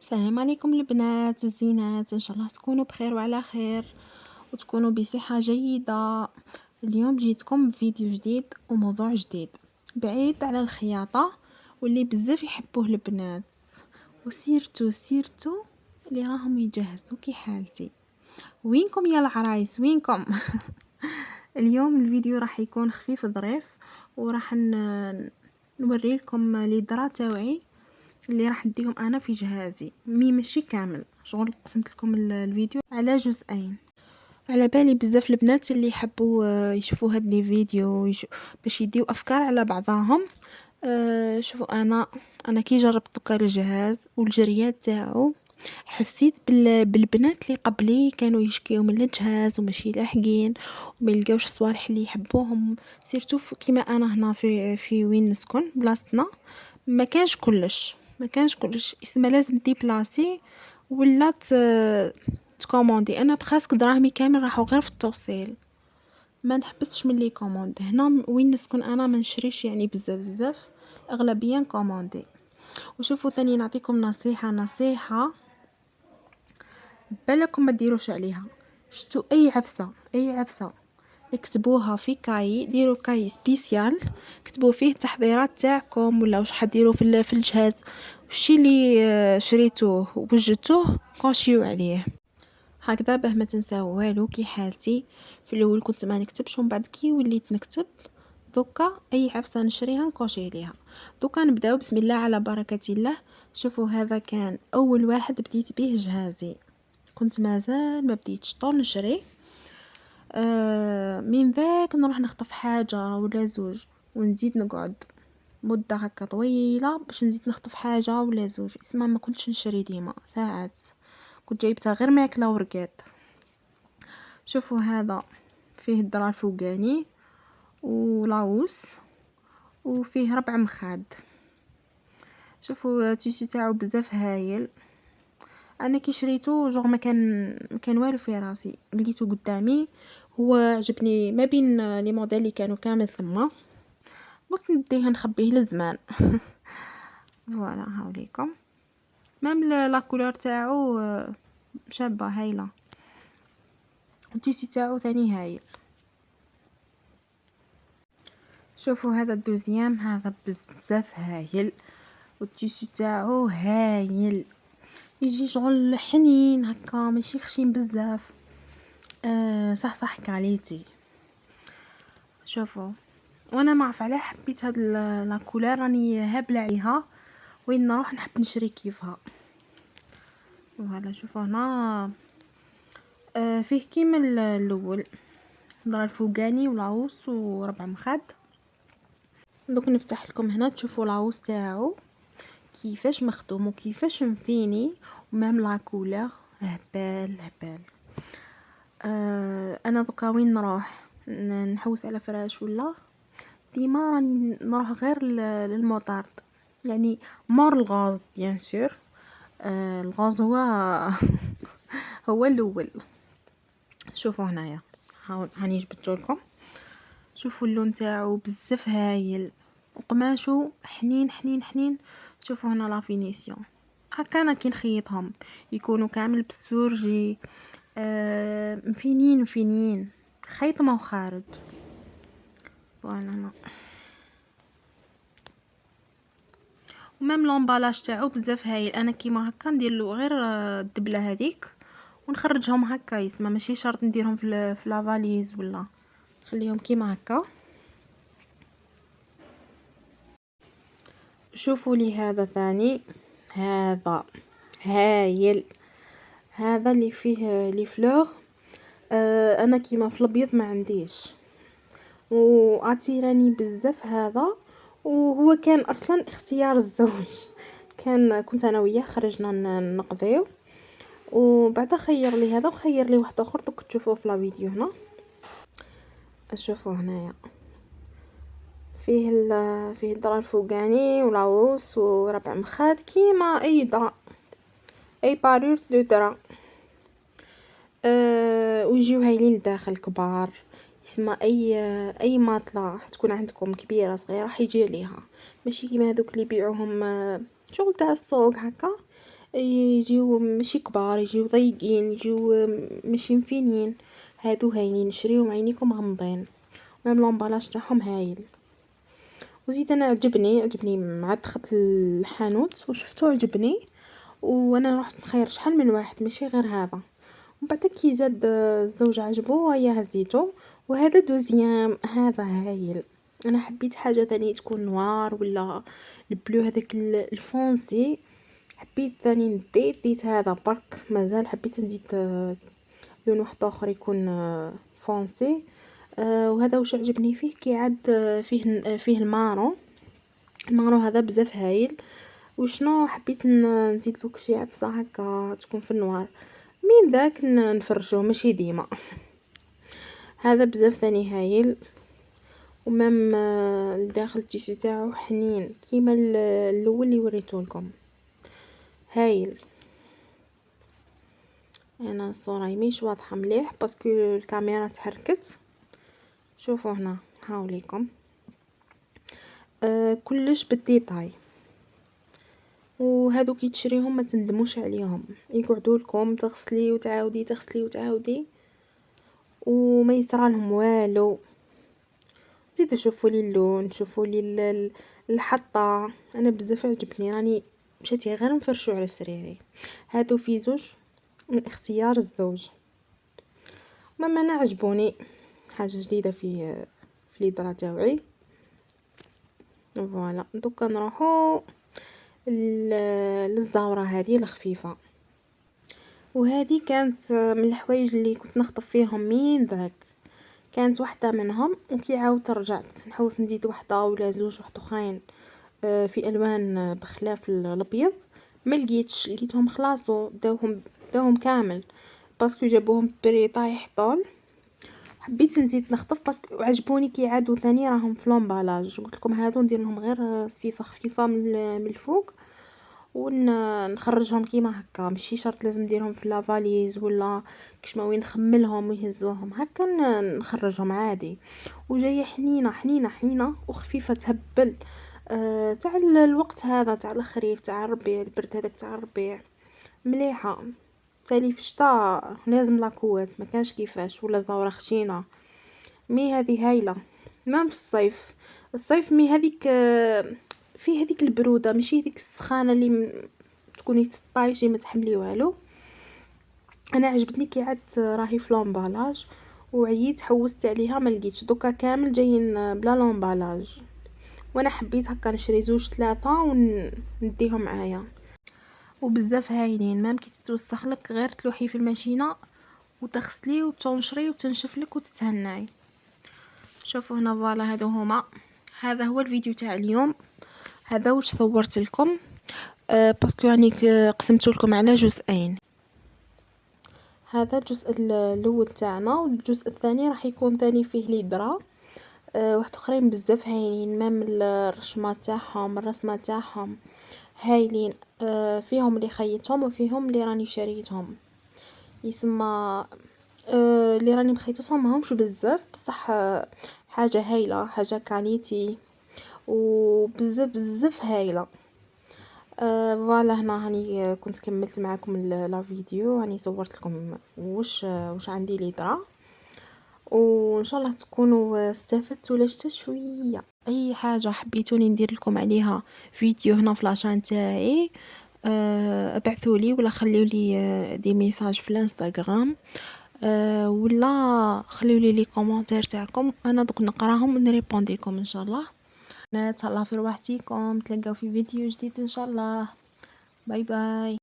السلام عليكم البنات الزينات، ان شاء الله تكونوا بخير وعلى خير وتكونوا بصحة جيدة. اليوم جيتكم بفيديو جديد وموضوع جديد بعيد على الخياطة واللي بزاف يحبوه البنات، وسيرتو اللي راهم يجهزوا كي حالتي. وينكم يا العرايس وينكم؟ اليوم الفيديو راح يكون خفيف ظريف، وراح نوري لكم لي درا تاوعي اللي راح نديهم انا في جهازي، ماشي كامل، شغل قسمت لكم الفيديو على جزئين. على بالي بزاف البنات اللي يحبوا يشوفوا هاد لي فيديو باش يديو افكار على بعضهم. شوفوا انا كي جربت دوكا الجهاز والجريات تاعو، حسيت بالبنات اللي قبلي كانوا يشكيو من الجهاز وماشي لاحقين وما يلقاوش الصوالح اللي يحبوهم. سيرتو كيما انا هنا في وين نسكن بلاصتنا ما كانش كلش، اسما لازم ديبلاسي ولا تكوموندي. انا بخاسك دراهمي كامل راحوا غير في التوصيل، ما نحبسش من لي كوموند. هنا وين نسكن انا ما نشريش يعني بزاف اغلبيا كوموندي. وشوفوا تاني نعطيكم نصيحة بالكم ما ديروش عليها. شتو اي عفسة اكتبوها في كاي، ديروا كاي سبيسيال كتبوا فيه التحضيرات تاعكم ولا واش حديروا في الجهاز، وشي اللي شريتوه ووجدتوه كونشيو عليه هكذا باه ما تنساو والو. كي حالتي في الاول كنت ما نكتبش ومن بعد كي وليت نكتب دوكا اي عفسه نشريها نكوشي عليها. دوكا نبداو بسم الله على بركه الله. شوفوا هذا كان اول واحد بديت به جهازي، كنت مازال ما بديتش طول نشري. من ذاك نروح نخطف حاجه ولا زوج ونزيد نقعد مده هكا طويله باش نزيد نخطف حاجه ولا زوج. اسمع ما كنتش نشري ديما، ساعات كنت جايبتها غير ماكله ورقات. شوفوا هذا فيه الدرا الفوقاني ولاوس وفيه 4 مخاد. شوفوا التيشي تاعو بزاف هايل. انا كي شريته جوغ ما كان والو في راسي، لقيته قدامي هو عجبني ما بين لي موديل اللي كانوا كامل ثم قلت نديه نخبيه للزمان. فوالا هاوليكم ميم لا كولور تاعو شابه هايله، التيشي تاعو ثاني هايل. شوفوا هذا الدوزيام هذا بزاف هايل، والتيشي تاعو هايل، يجي شغل حنين هكا ماشي خشين بزاف. صح كاليتي. شوفوا وانا ما عرف علاه حبيت هاد لا كولور، راني هابله عليها وين نروح نحب نشري كيفها. وهلا شوفوا هنا فيه كيما الاول الدرا الفوقاني ولاوس وربع مخاد. دوك نفتح لكم هنا تشوفوا لاوس تاعو كيفاش مخدوم وكيفاش مفيني ومام لا كولور هبال. انا دوكا وين نروح نحوس على فراش ولا ديما راني نروح غير للمطارد، يعني مور الغاز بيان سور. الغاز هو هو الاول. شوفوا هنايا هاني جبدته لكم. شوفوا اللون تاعو بزاف هايل وقماشو حنين. شوفوا هنا لا فينيسيون هكا انا كي نخيطهم يكونوا كامل بالسورجي مفينين خيط ما خارج. فوالا ومام لومبالاج تاعو بزاف هايل. انا كيما هكا ندير له غير الدبله هذيك ونخرجهم هكا، يسمى ماشي شرط نديرهم في لافاليز ولا خليهم كيما هكا. شوفوا لي هذا ثاني، هذا هايل، هذا اللي فيه لي فلور. انا كيما في الابيض ما عنديش وعطيراني بزاف هذا، وهو كان اصلا اختيار الزوج. كنت انا وياه خرجنا نقضيو وبعد خير لي هذا وخير لي واحد اخر دوك تشوفوه في لا فيديو هنا. شوفوا هنايا فيه الدرا الفوقاني ولاوس وربع مخاد كيما اي درا، اي بارور دو درا. ويجيو هايلين لداخل كبار، يسمى اي ماطله تكون عندكم كبيره صغيره حيجي عليها، ماشي كيما هذوك اللي يبيعوهم شغل تاع السوق هكا. يجيو ماشي كبار، يجيو ضيقين، يجيو ماشي مفينين. هادو هايلين، شريهم عينيكم غمضين. ميم لومبالاج تاعهم هايل. وزيد انا عجبني مع دخلت الحانوت وشفتو عجبني، وانا رحت نخير شحال من واحد ماشي غير هذا. ومن بعد كي زاد الزوج عجبو هيا هزيتو. وهذا دوزيام، هذا هايل. انا حبيت حاجه ثانيه تكون نوار ولا البلو هذاك الفونسي. حبيت ثاني ديت هذا برك مازال حبيت نزيد لون واحد اخر يكون فونسي. وهذا واش عجبني فيه كي عاد فيه المارو هذا بزاف هايل. وشنو حبيت نزيد له شي عفسه هكا تكون في النوار، من ذاك نفرجوه ماشي ديما. هذا بزاف ثاني هايل. ومام الداخل التيشو تاعو حنين كيما الاول اللي وريتهولكم، هايل. انا الصوره مش واضحه مليح باسكو الكاميرا تحركت. شوفوا هنا هاوليكم كلش بالديتاي. وهادو كي تشريهم ما تندموش عليهم، يقعدوا لكم تغسلي وتعاودي تغسلي وتعاودي وما يصرالهم والو. زيدوا شوفوا لي اللون، شوفوا لي الحطه. انا بزاف عجبني، راني مشيتي غير نفرشو على سريري. هادو في زوج من اختيار الزوج. ماما انا عجبوني، حاجه جديده في اليدرا تاوعي. فوالا دوكا نروحو للزاوره هذه الخفيفه. وهذه كانت من الحوايج اللي كنت نخطف فيهم من ذاك. كانت واحده منهم وكي عاودت رجعت نحوس نزيد واحده ولا زوج واحد اخرين في الوان بخلاف الابيض. ما لقيتهم خلاصو داوهم كامل باسكو جابوهم بري طايح طول. حبيت نزيد نخطف باسكو عجبوني كي عادوا ثاني راهم في لومبالاج. قلت لكم هادو ندير لهم غير صفيفه خفيفه من الفوق ونخرجهم كيما هكا، ماشي شرط لازم نديرهم في لافاليز ولا كش ما وين نخملهم ويهزوهم هكا نخرجهم عادي. وجايه حنينه حنينه حنينه وخفيفه تهبل. تاع الوقت هذا تاع الخريف تاع الربيع، البرد هذاك تاع الربيع مليحه. تالي في الشتاء لازم لاكوات ما كانش كيفاش ولا زاوره خشينه. مي هذه هايله. ما في الصيف مي هذيك في هذيك البروده ماشي هذيك السخانه اللي تكوني طايشي ما تحملي والو. انا عجبتني كي عدت راهي في لومبالاج وعييت حوست عليها ما لقيتش، دوكا كامل جايين بلا لومبالاج. وانا حبيت هكا نشري زوج ثلاثه ونديهم معايا. وبزاف هايلين، مام كي تتوسخ لك غير تلوحي في الماشينه وتغسلي وتنشري وتنشف لك وتتهنعي. شوفوا هنا فوالا هادو هما. هذا هو الفيديو تاع اليوم. هذا واش صورت لكم باسكو راني قسمت لكم على جزئين. هذا الجزء الاول تاعنا والجزء الثاني راح يكون ثاني فيه ليدرا واحد اخرين بزاف هايلين. مام الرشمات تاعهم الرسمات تاعهم هايلين. فيهم اللي خيطهم وفيهم اللي راني شريتهم. يسمى اللي راني مخيطتهم ماهمش بزاف بصح حاجه هايله، حاجه كاليتي وبزاف بزاف هايله. فوالا هنا هاني كنت كملت معكم لا فيديو، هاني صورت لكم واش عندي ليدرا. وان شاء الله تكونوا استفدتوا ولا حتى شويه. اي حاجه حبيتوني ندير لكم عليها فيديو هنا في لاشين تاعي ابعثوا لي ولا خليوا لي دي ميساج في الانستغرام ولا خليوا لي كومونتير تاعكم، انا دوك نقراهم ونريبوندي لكم ان شاء الله. تهلاو في رواحتكم، تلقاو في فيديو جديد ان شاء الله. باي باي.